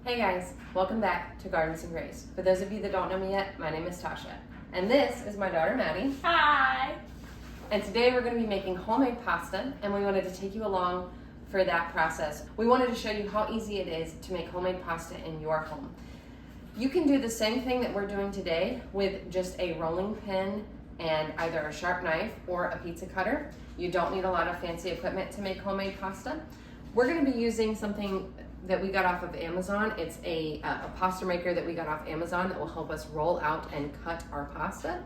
Hey guys, welcome back to Gardens and Grace. For those of you that don't know me yet, my name is Tasha, and this is my daughter Maddie. Hi! And today we're going to be making homemade pasta, and we wanted to take you along for that process. We wanted to show you how easy it is to make homemade pasta in your home. You can do the same thing that we're doing today with just a rolling pin and either a sharp knife or a pizza cutter. You don't need a lot of fancy equipment to make homemade pasta. We're going to be using something that we got off of Amazon. It's a pasta maker that we got off Amazon that will help us roll out and cut our pasta,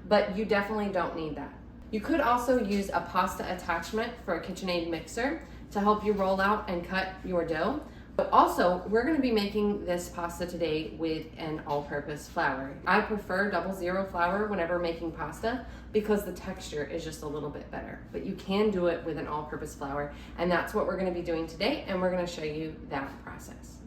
but you definitely don't need that. You could also use a pasta attachment for a KitchenAid mixer to help you roll out and cut your dough. But also, we're going to be making this pasta today with an all-purpose flour. I prefer 00 flour whenever making pasta because the texture is just a little bit better. But you can do it with an all-purpose flour, and that's what we're going to be doing today, and we're going to show you that process.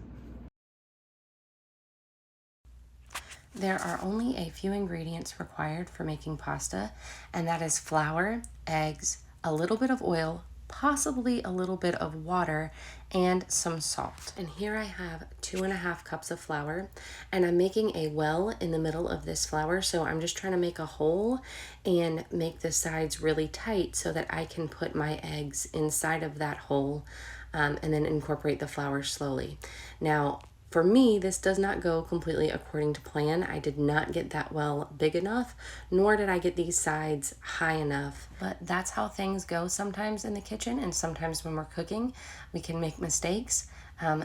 There are only a few ingredients required for making pasta, and that is flour, eggs, a little bit of oil, possibly a little bit of water, and some salt. And here I have 2.5 cups of flour, and I'm making a well in the middle of this flour, so I'm just trying to make a hole and make the sides really tight so that I can put my eggs inside of that hole and then incorporate the flour slowly. Now, for me, this does not go completely according to plan. I did not get that well big enough, nor did I get these sides high enough. But that's how things go sometimes in the kitchen, and sometimes when we're cooking, we can make mistakes.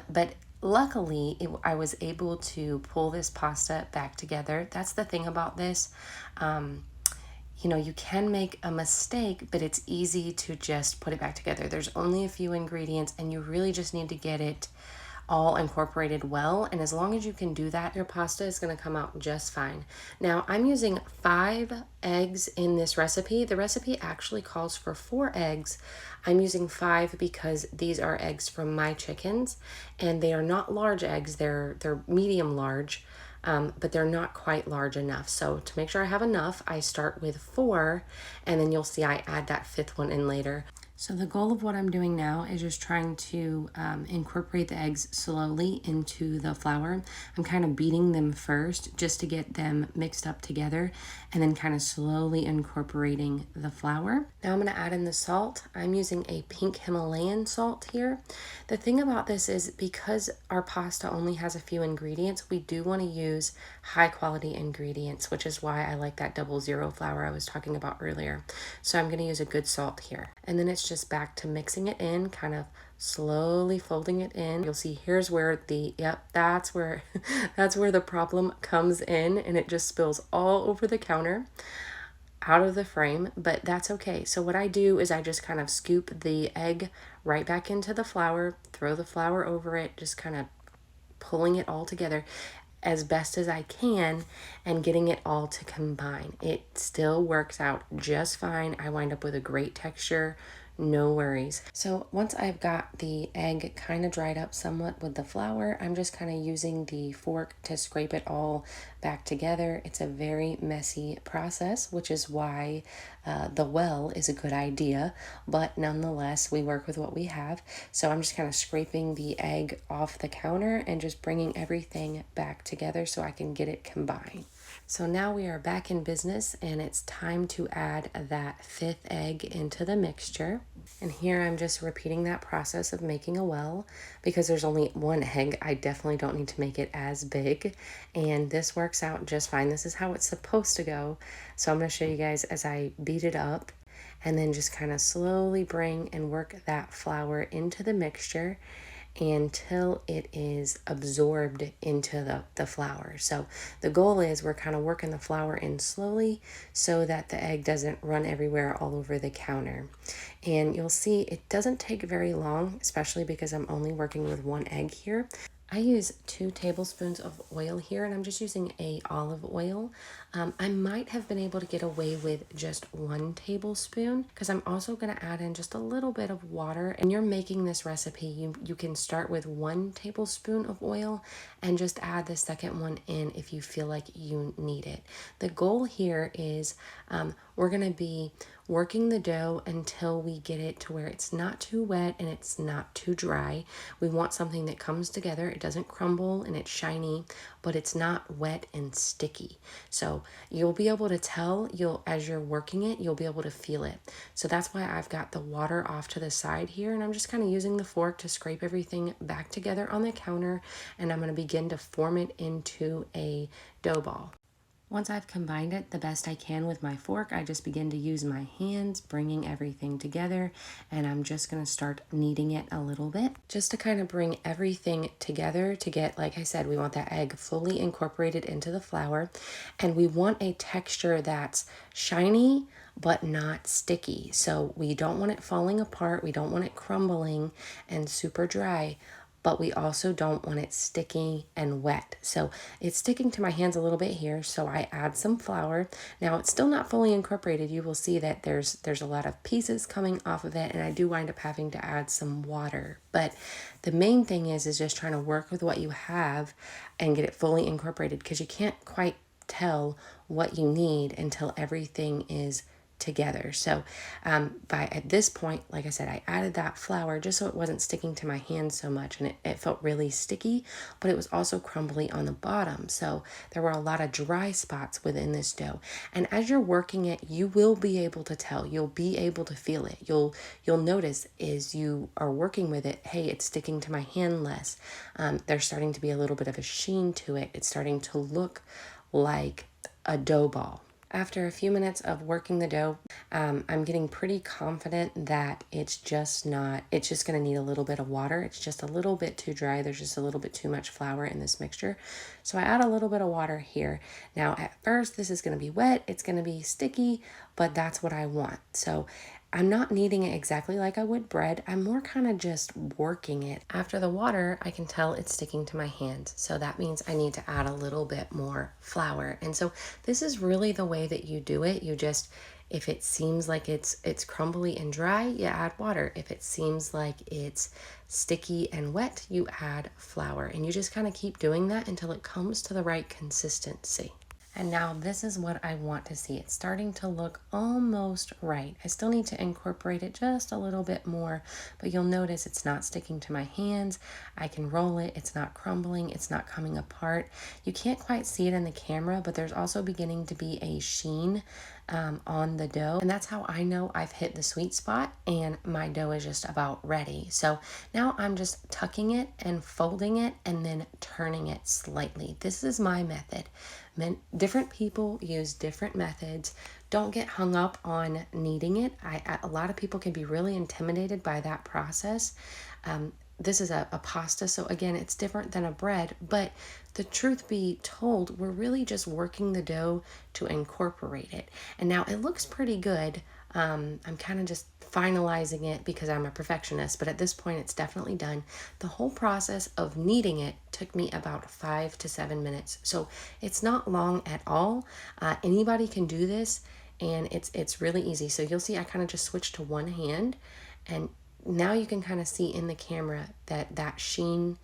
But luckily, I was able to pull this pasta back together. That's the thing about this. You know, you can make a mistake, but it's easy to just put it back together. There's only a few ingredients, and you really just need to get it all incorporated well, and as long as you can do that, your pasta is going to come out just fine. Now, I'm using 5 eggs in this recipe. The recipe actually calls for 4 eggs. I'm using 5 because these are eggs from my chickens, and they are not large eggs. They're medium large, but they're not quite large enough. So to make sure I have enough, I start with 4, and then you'll see I add that 5th one in later. So the goal of what I'm doing now is just trying to incorporate the eggs slowly into the flour. I'm kind of beating them first just to get them mixed up together, and then kind of slowly incorporating the flour. Now I'm going to add in the salt. I'm using a pink Himalayan salt here. The thing about this is because our pasta only has a few ingredients, we do want to use high quality ingredients, which is why I like that 00 flour I was talking about earlier. So I'm going to use a good salt here. And then it's just back to mixing it in, kind of slowly folding it in. You'll see here's where that's where the problem comes in, and it just spills all over the counter out of the frame, but that's okay. So what I do is I just kind of scoop the egg right back into the flour, throw the flour over it, just kind of pulling it all together as best as I can and getting it all to combine. It still works out just fine. I wind up with a great texture. No worries. So once I've got the egg kind of dried up somewhat with the flour, I'm just kind of using the fork to scrape it all back together. It's a very messy process, which is why the well is a good idea, but nonetheless, we work with what we have. So I'm just kind of scraping the egg off the counter and just bringing everything back together so I can get it combined. So now we are back in business, and it's time to add that 5th egg into the mixture. And here I'm just repeating that process of making a well. Because there's only 1 egg, I definitely don't need to make it as big. And this works out just fine. This is how it's supposed to go. So I'm going to show you guys as I beat it up, and then just kind of slowly bring and work that flour into the mixture until it is absorbed into the flour. So the goal is we're kind of working the flour in slowly so that the egg doesn't run everywhere all over the counter. And you'll see it doesn't take very long, especially because I'm only working with 1 egg here. I use 2 tablespoons of oil here, and I'm just using a olive oil. I might have been able to get away with just 1 tablespoon because I'm also going to add in just a little bit of water. And you're making this recipe, you can start with 1 tablespoon of oil and just add the second one in if you feel like you need it. The goal here is we're gonna be working the dough until we get it to where it's not too wet and it's not too dry. We want something that comes together. It doesn't crumble and it's shiny, but it's not wet and sticky. So you'll be able to tell, as you're working it, you'll be able to feel it. So that's why I've got the water off to the side here, and I'm just kind of using the fork to scrape everything back together on the counter, and I'm going to begin to form it into a dough ball. Once I've combined it the best I can with my fork, I just begin to use my hands, bringing everything together, and I'm just going to start kneading it a little bit just to kind of bring everything together to get, like I said, we want that egg fully incorporated into the flour, and we want a texture that's shiny but not sticky. So we don't want it falling apart, we don't want it crumbling and super dry, but we also don't want it sticky and wet. So it's sticking to my hands a little bit here, so I add some flour. Now it's still not fully incorporated. You will see that there's a lot of pieces coming off of it, and I do wind up having to add some water. But the main thing is just trying to work with what you have and get it fully incorporated, because you can't quite tell what you need until everything is together. So at this point, like I said, I added that flour just so it wasn't sticking to my hand so much, and it felt really sticky, but it was also crumbly on the bottom. So there were a lot of dry spots within this dough. And as you're working it, you will be able to tell, you'll be able to feel it. You'll notice as you are working with it, hey, it's sticking to my hand less. There's starting to be a little bit of a sheen to it. It's starting to look like a dough ball. After a few minutes of working the dough, I'm getting pretty confident that it's just going to need a little bit of water. It's just a little bit too dry. There's just a little bit too much flour in this mixture. So I add a little bit of water here. Now at first this is going to be wet. It's going to be sticky, but that's what I want. So I'm not kneading it exactly like I would bread. I'm more kind of just working it. After the water, I can tell it's sticking to my hands. So that means I need to add a little bit more flour. And so this is really the way that you do it. You just, if it seems like it's crumbly and dry, you add water. If it seems like it's sticky and wet, you add flour. And you just kind of keep doing that until it comes to the right consistency. And now this is what I want to see. It's starting to look almost right. I still need to incorporate it just a little bit more, but you'll notice it's not sticking to my hands. I can roll it. It's not crumbling. It's not coming apart. You can't quite see it in the camera, but there's also beginning to be a sheen on the dough. And that's how I know I've hit the sweet spot and my dough is just about ready. So now I'm just tucking it and folding it and then turning it slightly. This is my method. Different people use different methods. Don't get hung up on kneading it. A lot of people can be really intimidated by that process. This is a pasta, so again, it's different than a bread, but the truth be told, we're really just working the dough to incorporate it. And now it looks pretty good. I'm kind of just finalizing it because I'm a perfectionist, but at this point it's definitely done. The whole process of kneading it took me about 5 to 7 minutes. So it's not long at all. Anybody can do this, and it's really easy. So you'll see I kind of just switched to one hand, and now you can kind of see in the camera that sheen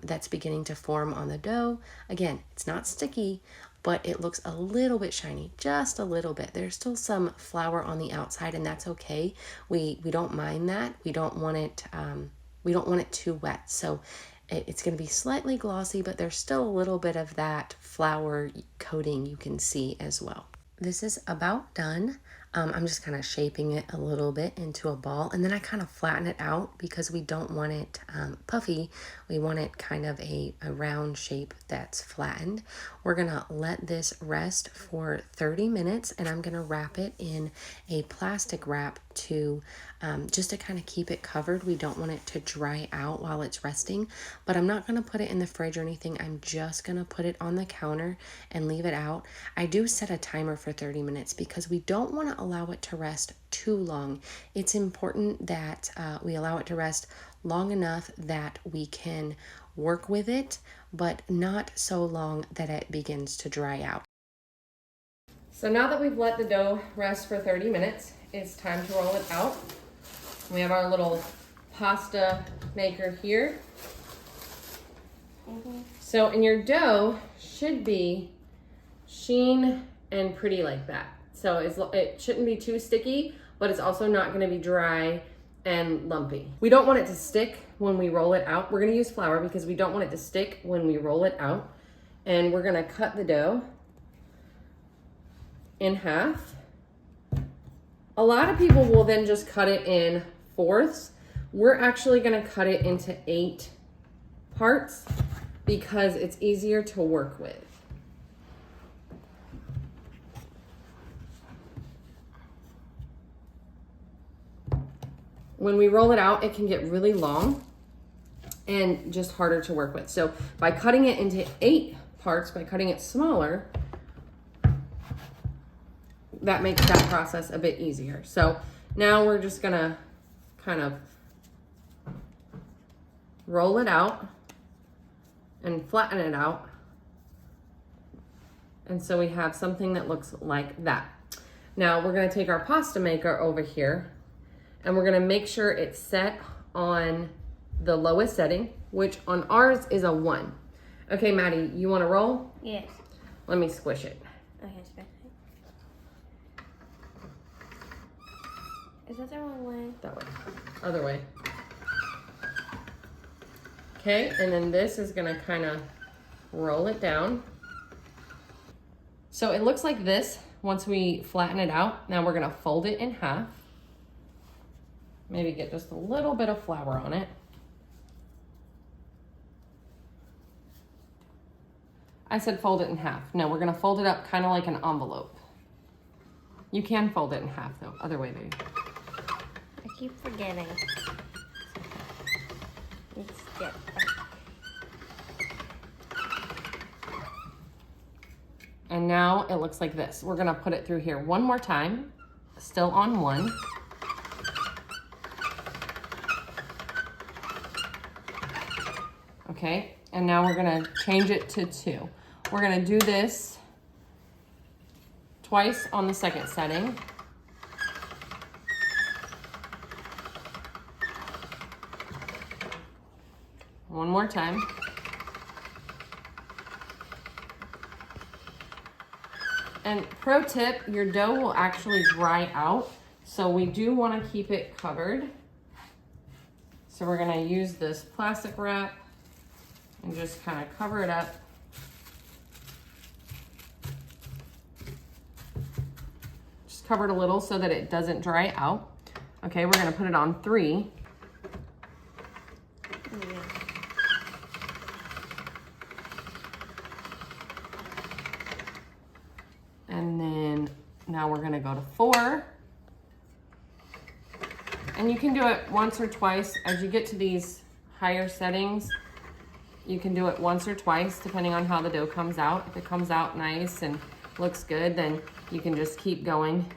that's beginning to form on the dough. Again, it's not sticky, but it looks a little bit shiny, just a little bit. There's still some flour on the outside, and that's okay. We don't mind that. We don't want it too wet. So it's going to be slightly glossy, but there's still a little bit of that flour coating you can see as well. This is about done. I'm just kind of shaping it a little bit into a ball, and then I kind of flatten it out because we don't want it puffy. We want it kind of a round shape that's flattened. We're gonna let this rest for 30 minutes, and I'm gonna wrap it in a plastic wrap to just to kind of keep it covered. We don't want it to dry out while it's resting, but I'm not gonna put it in the fridge or anything. I'm just gonna put it on the counter and leave it out. I do set a timer for 30 minutes because we don't want to allow it to rest too long. It's important that we allow it to rest long enough that we can work with it, but not so long that it begins to dry out. So now that we've let the dough rest for 30 minutes, it's time to roll it out. We have our little pasta maker here. So, and your dough should be sheen and pretty like that. So it shouldn't be too sticky, but it's also not gonna be dry and lumpy. We don't want it to stick when we roll it out. We're gonna use flour because we don't want it to stick when we roll it out. And we're gonna cut the dough in half. A lot of people will then just cut it in fourths. We're actually gonna cut it into 8 parts because it's easier to work with. When we roll it out, it can get really long and just harder to work with. So by cutting it into 8 parts, by cutting it smaller, that makes that process a bit easier. So now we're just gonna kind of roll it out and flatten it out. And so we have something that looks like that. Now we're gonna take our pasta maker over here and we're gonna make sure it's set on the lowest setting, which on ours is a 1. Okay, Maddie, you wanna roll? Yes. Let me squish it. Okay, squish it. Is that the wrong way? That way, other way. Okay, and then this is gonna kind of roll it down. So it looks like this once we flatten it out. Now we're gonna fold it in half. Maybe get just a little bit of flour on it. I said fold it in half. No, we're gonna fold it up kind of like an envelope. You can fold it in half though, other way, baby. I keep forgetting. It's different. And now it looks like this. We're gonna put it through here one more time, still on 1. Okay, and now we're gonna change it to 2. We're gonna do this twice on the second setting. One more time. And pro tip, your dough will actually dry out, so we do want to keep it covered. So we're going to use this plastic wrap and just kind of cover it up. Just cover it a little so that it doesn't dry out. Okay, we're going to put it on 3. And then now we're gonna go to 4. And you can do it once or twice. As you get to these higher settings, you can do it once or twice depending on how the dough comes out. If it comes out nice and looks good, then you can just keep going.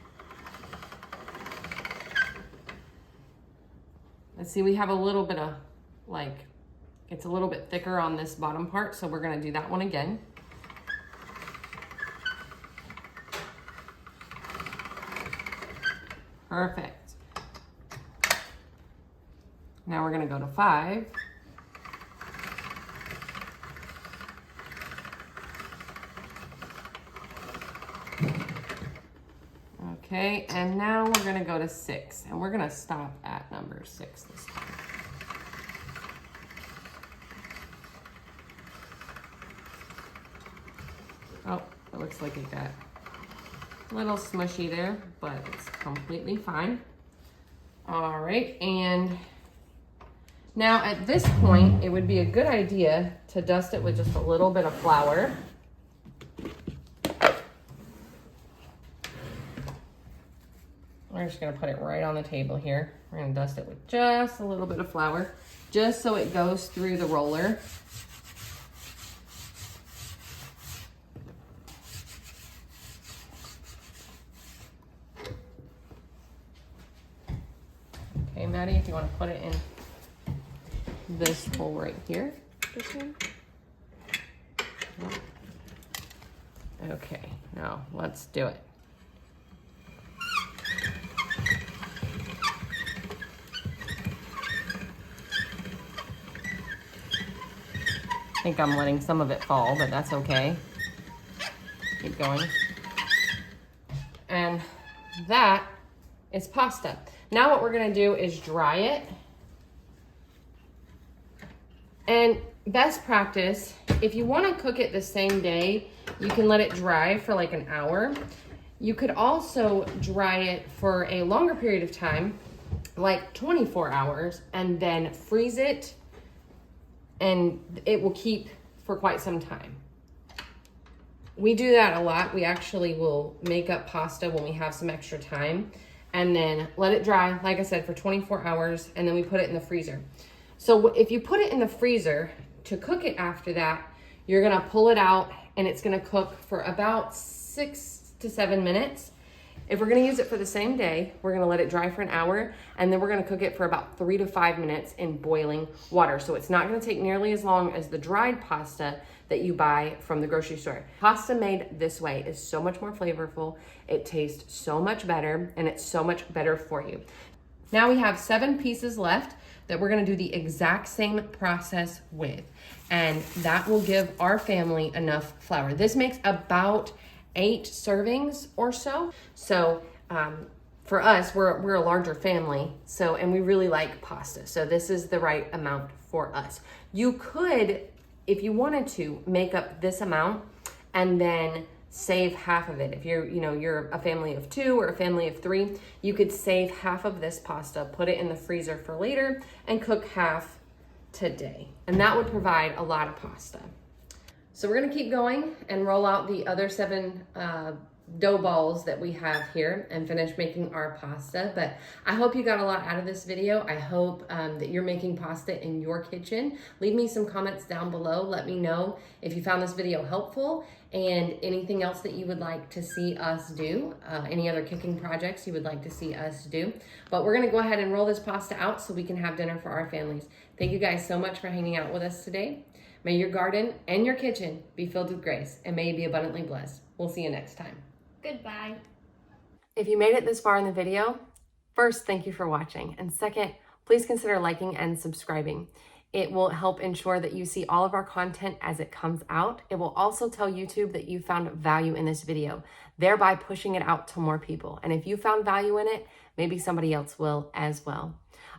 Let's see, we have a little bit of it's a little bit thicker on this bottom part, so we're gonna do that one again. Perfect. Now we're gonna go to 5. Okay, and now we're gonna go to 6, and we're gonna stop at number 6 this time. Oh, it looks like it got a little smushy there, but it's completely fine. All right, and now at this point, it would be a good idea to dust it with just a little bit of flour. We're just gonna put it right on the table here. We're gonna dust it with just a little bit of flour, just so it goes through the roller. Okay, Maddie, if you want to put it in this hole right here. This one? Okay, now let's do it. I think I'm letting some of it fall, but that's okay. Keep going. And that is pasta. Now what we're gonna do is dry it. And best practice, if you wanna cook it the same day, you can let it dry for like an hour. You could also dry it for a longer period of time, like 24 hours, and then freeze it, and it will keep for quite some time. We do that a lot. We actually will make up pasta when we have some extra time and then let it dry, like I said, for 24 hours, and then we put it in the freezer. So if you put it in the freezer to cook it after that, you're gonna pull it out and it's gonna cook for about 6 to 7 minutes. If we're gonna use it for the same day, we're gonna let it dry for an hour, and then we're gonna cook it for about 3 to 5 minutes in boiling water. So it's not gonna take nearly as long as the dried pasta that you buy from the grocery store. Pasta made this way is so much more flavorful, it tastes so much better, and it's so much better for you. Now we have 7 pieces left that we're gonna do the exact same process with, and that will give our family enough flour. This makes about 8 servings or so. So for us, we're a larger family, so, and we really like pasta. So this is the right amount for us. You could, if you wanted to, make up this amount and then save half of it. If you're a family of 2 or a family of 3, you could save half of this pasta, put it in the freezer for later, and cook half today. And that would provide a lot of pasta. So we're gonna keep going and roll out the other 7 dough balls that we have here and finish making our pasta. But I hope you got a lot out of this video. I hope that you're making pasta in your kitchen. Leave me some comments down below. Let me know if you found this video helpful and anything else that you would like to see us do, any other cooking projects you would like to see us do. But we're gonna go ahead and roll this pasta out so we can have dinner for our families. Thank you guys so much for hanging out with us today. May your garden and your kitchen be filled with grace, and may you be abundantly blessed. We'll see you next time. Goodbye. If you made it this far in the video, first, thank you for watching. And second, please consider liking and subscribing. It will help ensure that you see all of our content as it comes out. It will also tell YouTube that you found value in this video, thereby pushing it out to more people. And if you found value in it, maybe somebody else will as well.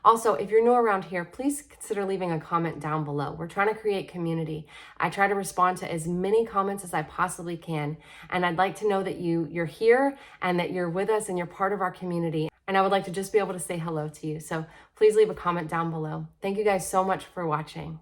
Also, if you're new around here, please consider leaving a comment down below. We're trying to create community. I try to respond to as many comments as I possibly can. And I'd like to know that you're here and that you're with us and you're part of our community. And I would like to just be able to say hello to you. So please leave a comment down below. Thank you guys so much for watching.